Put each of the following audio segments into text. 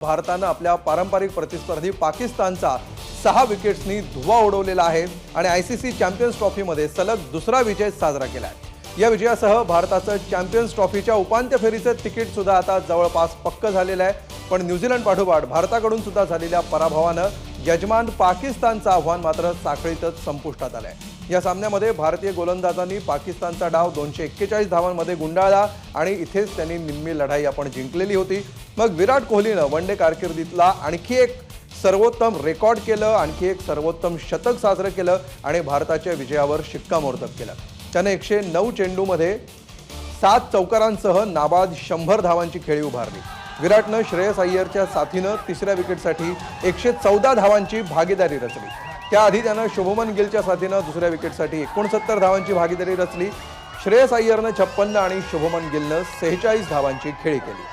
भारतानं आपल्या पारंपरिक प्रतिस्पर्धी पाकिस्तानचा 6 विकेट्सनी धुव्वा उडवलेला आहे आणि आयसीसी चॅम्पियन्स ट्रॉफीमध्ये सलग दुसरा विजय साजरा केला आहे। या विजयासह भारताचं चॅम्पियन्स ट्रॉफीच्या उपांत्य फेरीचं तिकीट सुद्धा आता जवळपास पक्क झालेलं आहे। पण न्यूझीलंड पाठोपाठ भारताकडून सुद्धा झालेल्या पराभवानं यजमान पाकिस्तानचं आव्हान मात्र साखळीतच संपुष्टात आलंय। या सामन्यामध्ये भारतीय गोलंदाजांनी पाकिस्तानचा डाव 241 धावांमध्ये गुंडाळला आणि इथेच त्यांनी निम्मी लढाई आपण जिंकलेली होती। मग विराट कोहलीनं वनडे कारकिर्दीतला आणखी एक सर्वोत्तम रेकॉर्ड केलं, आणखी एक सर्वोत्तम शतक साजरं केलं आणि भारताच्या विजयावर शिक्कामोर्तब केलं। त्याने 109 चेंडूमध्ये 7 चौकारांसह नाबाद 100 धावांची खेळी उभारली। विराटनं श्रेयस अय्यरच्या साथीनं तिसऱ्या विकेटसाठी 114 धावांची भागीदारी रचली। त्याआधी त्यानं शुभमन गिलच्या साथीनं दुसऱ्या विकेटसाठी 69 धावांची भागीदारी रचली। श्रेयस अय्यरनं 56 आणि शुभमन गिलनं 46 धावांची खेळी केली।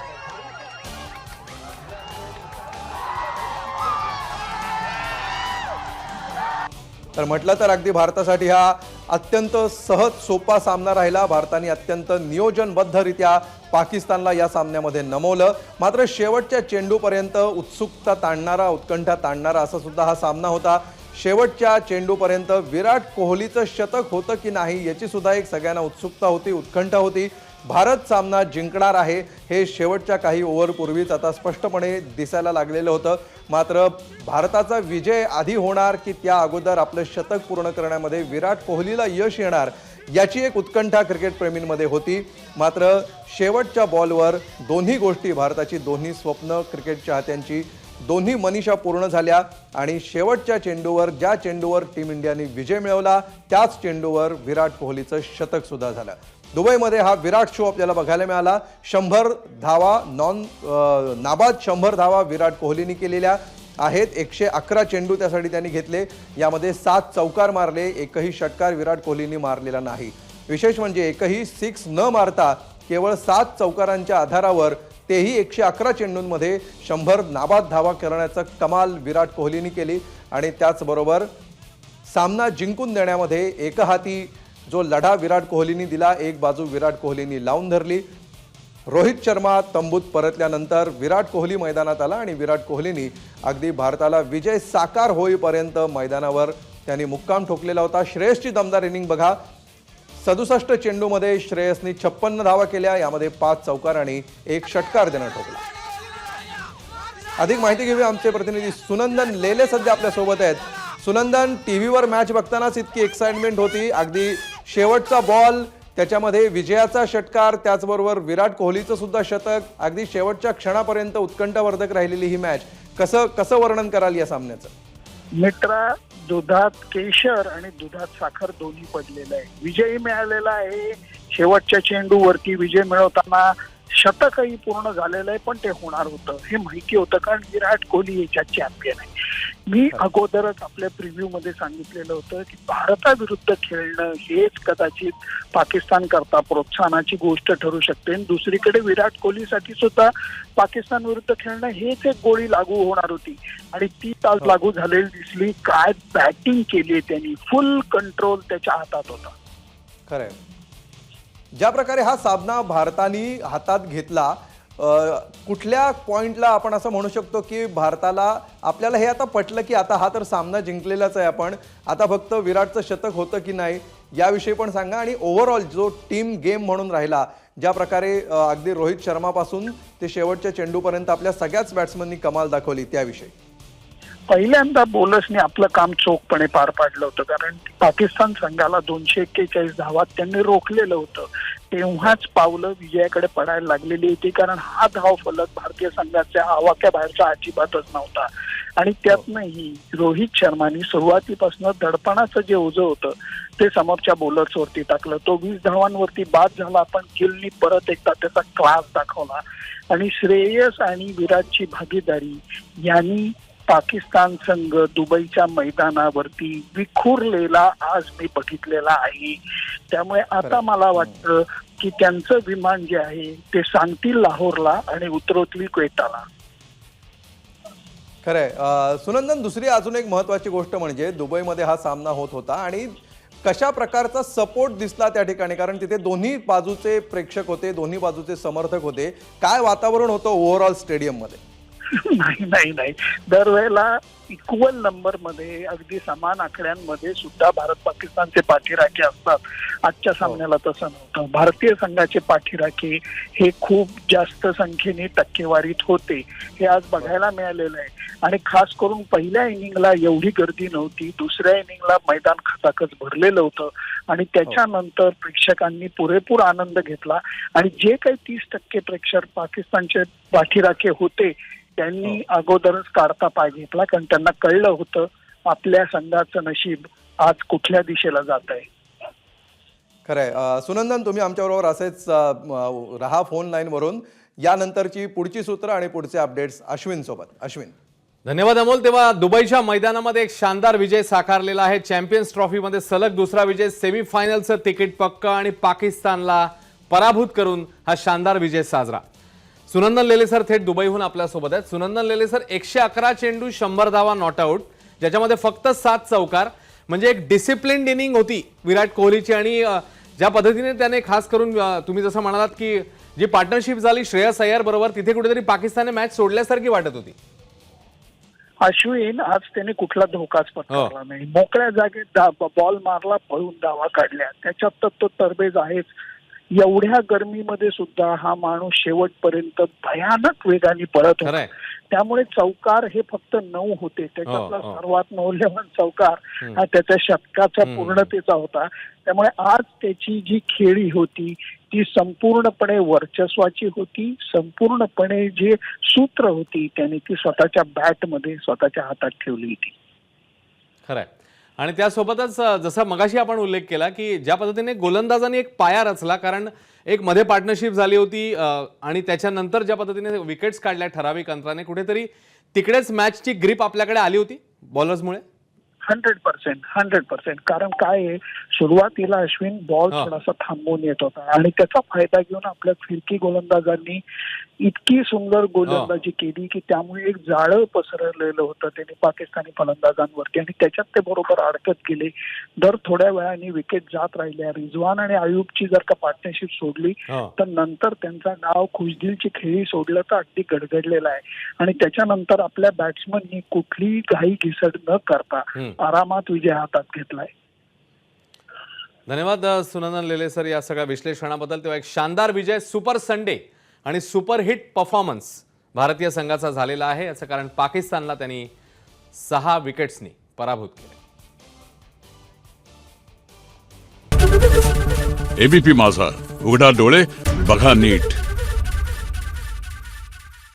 तर म्हटलं तर अगदी भारतासाठी हा अत्यंत सहज सोपा सामना राहिला। भारताने अत्यंत नियोजनबद्धरित्या पाकिस्तानला या सामन्यामध्ये नमवलं। मात्र शेवटच्या चेंडूपर्यंत उत्सुकता ताणणारा, उत्कंठा ताणणारा असा सुद्धा हा सामना होता। शेवटच्या चेंडूपर्यंत विराट कोहलीचं शतक होतं की नाही याची सुद्धा एक सगळ्यांना उत्सुकता होती, उत्कंठा होती। भारत सामना जिंकणार आहे हे शेवटच्या काही ओव्हरपूर्वीच आता स्पष्टपणे दिसायला लागलेलं होतं। मात्र भारताचा विजय आधी होणार की त्या अगोदर आपलं शतक पूर्ण करण्यामध्ये विराट कोहलीला यश येणार याची एक उत्कंठा क्रिकेटप्रेमींमध्ये होती। मात्र शेवटच्या बॉलवर दोन्ही गोष्टी, भारताची दोन्ही स्वप्न, क्रिकेट चाहत्यांची दोन्ही मनीषा पूर्ण झाल्या आणि शेवटच्या चेंडूवर, ज्या चेंडूवर टीम इंडियाने विजय मिळवला त्याच चेंडूवर विराट कोहलीचं शतक सुद्धा झालं। दुबईमध्ये हा विराट शो आपल्याला बघायला मिळाला। 100 धावा नाबाद 100 धावा विराट कोहलीने केलेल्या आहेत। 111 चेंडू त्यासाठी त्यांनी घेतले, यामध्ये 7 चौकार मारले, एकही षटकार विराट कोहलीने मारलेला नाही। विशेष म्हणजे एकही 6 न मारता केवळ 7 चौकारांच्या आधारावर, तेही 111 चेंडूंमध्ये 100 नाबाद धावा करण्याचं कमाल विराट कोहलीने केली। आणि त्याचबरोबर सामना जिंकून देण्यामध्ये एकहाती जो लढा विराट कोहलीने दिला, एक बाजू विराट कोहलीने लावून धरली। रोहित शर्मा तंबूत परतल्यानंतर विराट कोहली मैदानात आला आणि विराट कोहलीने अगदी भारताला विजय साकार होईपर्यंत मैदानावर त्यांनी मुक्काम ठोकलेला होता। श्रेयसची दमदार इनिंग बघा। 67 चेंडूमध्ये श्रेयसने 56 धावा केल्या, यामध्ये 5 चौकार आणि 1 षटकार त्यानं ठोकला। अधिक माहिती घेऊया, आमचे प्रतिनिधी सुनंदन लेले सध्या आपल्या सोबत आहेत। सुनंदन, टीव्हीवर मॅच बघतानाच इतकी एक्साइटमेंट होती, अगदी शेवटचा बॉल, त्याच्यामध्ये विजयाचा षटकार, त्याचबरोबर विराट कोहलीचं सुद्धा शतक, अगदी शेवटच्या क्षणापर्यंत उत्कंठावर्धक राहिलेली ही मॅच, कसं वर्णन कराल या सामन्याचं? मित्रा, दुधात केशर आणि दुधात साखर दोन्ही पडलेलं आहे। विजयी मिळालेला आहे। शेवटच्या चेंडूवरती विजय मिळवताना शतकही पूर्ण झालेलं आहे, पण ते होणार होतं हे माहिती होतं, कारण विराट कोहली याच्या चॅम्पियन आहे। मी अगोदरच आपल्या प्रिव्ह्यू मध्ये सांगितलेलं होतं की भारताविरुद्ध खेळणं हेच कदाचित पाकिस्तान करता प्रोत्साहनाची गोष्ट ठरू शकते। दुसरीकडे विराट कोहलीसाठी सुद्धा पाकिस्तान विरुद्ध खेळणं हेच एक गोळी लागू होणार होती आणि ती आज लागू झालेली दिसली। काय बॅटिंग केली त्यांनी, फुल कंट्रोल त्याच्या हातात होता। खरंय, ज्या प्रकारे हा सामना भारताने हातात घेतला, कुठल्या पॉइंटला आपण असं म्हणू शकतो की भारताला, आपल्याला हे आता पटलं की आता हा तर सामना जिंकलेलाच आहे, आपण आता फक्त विराटचं शतक होतं की नाही याविषयी पण सांगा। आणि ओव्हरऑल जो टीम गेम म्हणून राहिला, ज्या प्रकारे अगदी रोहित शर्मापासून ते शेवटच्या चेंडूपर्यंत आपल्या सगळ्याच बॅट्समननी कमाल दाखवली त्याविषयी। पहिल्यांदा बोलर्सने आपलं काम चोखपणे पार पाडलं होतं, कारण पाकिस्तान संघाला 241 धावात त्यांनी रोखलेलं होतं। तेव्हाच पावलं विजयाकडे पडायला लागलेली होती, कारण हा धाव फलक भारतीय संघाच्या आवाक्याबाहेरचा अजिबातच नव्हता। आणि त्यातनंही रोहित शर्माने सुरुवातीपासून दडपणाचं जे ओझं होतं ते समोरच्या बॉलर्सवरती टाकलं। तो 20 धावांवरती बाद झाला, पण गिलनी परत एकदा त्याचा क्लास दाखवला आणि श्रेयस आणि विराटची भागीदारी यांनी पाकिस्तान संघ दुबईच्या मैदानावरती विखुरलेला आज मी बघितलेला आहे। त्यामुळे आता मला वाटतं की त्यांचं विमान जे आहे ते सांगतील लाहोरला आणि उतरवतील क्वेटाला। खरंय सुनंदन, दुसरी अजून एक महत्त्वाची गोष्ट म्हणजे दुबईमध्ये हा सामना होत होता आणि कशा प्रकारचा सपोर्ट दिसला त्या ठिकाणी, कारण तिथे दोन्ही बाजूचे प्रेक्षक होते, दोन्ही बाजूचे समर्थक होते, काय वातावरण होतं ओव्हरऑल स्टेडियम मध्ये? नाही नाही नाही, दरवेळेला इक्वल नंबर मध्ये अगदी समान आकड्यांमध्ये सुद्धा भारत पाकिस्तानचे पाठीराखे असतात. आजच्या सामन्याला तसं नव्हतं. भारतीय संघाचे पाठीराखे हे खूप जास्त संख्येने टक्केवारीत होते, हे आज बघायला मिळालेलं आहे. आणि खास करून पहिल्या इनिंगला एवढी गर्दी नव्हती, दुसऱ्या इनिंगला मैदान खचाखच भरलेलं होतं आणि त्याच्यानंतर प्रेक्षकांनी पुरेपूर आनंद घेतला. आणि जे काही 30% प्रेक्षक पाकिस्तानचे पाठीराखे होते त्यांनी अगोदरच काढता पाय घेतला, कारण त्यांना कळलं होतं आपल्या संघाचं नशीब आज कुठल्या दिशेला जात आहे. खरंय. सुनंदन, तुम्ही आमच्याबरोबर असेच राहा फोन लाईनवरून. यानंतरची पुढची सूत्र आणि पुढचे अपडेट्स अश्विन सोबत. अश्विन. धन्यवाद अमोल. तेव्हा दुबईच्या मैदानामध्ये एक शानदार विजय साकारलेला आहे. चॅम्पियन्स ट्रॉफीमध्ये सलग दुसरा विजय, सेमीफायनलचं तिकीट पक्क आणि पाकिस्तानला पराभूत करून हा शानदार विजय साजरा. सुनंदन लेले सर थेट दुबईहून आपल्यासोबत आहेत. सुनंदन लेले सर, 111 चेंडू 100 धावा नॉट आउट, ज्याच्यामध्ये फक्त 7 चौकार, म्हणजे एक डिसिप्लिन्ड इनिंग होती विराट कोहलीची. आणि ज्या पद्धतीने त्याने खास करून तुम्ही जसं म्हणालात की जी पार्टनरशिप झाली श्रेयस अय्यर बरोबर, तिथे कुठेतरी पाकिस्तानने मॅच सोडल्यासारखी वाटत होती. अश्विन, आज त्याने कुठला धोकाच पत्करला नाही. मोकळ्या जागेत बॉल मारला, पळून धावा काढल्या, त्याच्यात तर तो तरबेज आहेच. एवढ्या गर्मीमध्ये सुद्धा हा माणूस शेवटपर्यंत भयानक वेगाने पळत होता. त्यामुळे चौकार हे फक्त 9 होते, त्याच्यातला सर्वात मौल्यवान चौकार हा त्याच्या शतकाच्या पूर्णतेचा होता. त्यामुळे आज त्याची जी खेळी होती ती संपूर्णपणे वर्चस्वाची होती. संपूर्णपणे जे सूत्र होती त्याने ती स्वतःच्या बॅटमध्ये स्वतःच्या हातात ठेवली होती. खरंय. आणि त्यासोबतच जसं मगाशी आपण उल्लेख केला की ज्या पद्धतीने गोलंदाजांनी एक पाया रचला, कारण एक मध्ये पार्टनरशिप झाली होती आणि त्याच्यानंतर ज्या पद्धतीने विकेट्स काढल्या ठराविक अंतराने, कुठेतरी तिकडेच मॅचची ग्रिप आपल्याकडे आली होती बॉलर्समुळे. 100%. कारण काय आहे, सुरुवातीला अश्विन बॉल थोडासा थांबून येत होता आणि त्याचा फायदा घेऊन आपल्या फिरकी गोलंदाजांनी इतकी सुंदर गोलंदाजी केली की त्यामुळे एक जाळं पसरलेलं होतं त्यांनी पाकिस्तानी फलंदाजांवरती आणि त्याच्यात ते बरोबर अडकत गेले. दर थोड्या वेळाने विकेट जात राहिल्या. रिझवान आणि आयुबची जर का पार्टनरशिप सोडली तर नंतर त्यांचा डाव खुशदिलची खेळी सोडलं तर अगदी गडगडलेला आहे. आणि त्याच्यानंतर आपल्या बॅट्समननी कुठलीही घाई घिसड न करता आरामात विजय हातात घेतलाय. धन्यवाद सुनंदन लेले सर या सगळ्या विश्लेषणाबद्दल. तेव्हा एक शानदार विजय, सुपर संडे आणि सुपर हिट परफॉर्मन्स भारतीय संघाचा झालेला आहे. याचं कारण पाकिस्तानला त्यांनी 6 विकेट्सनी पराभूत केले. एबीपी माझा, उघडा डोळे बघा नीट.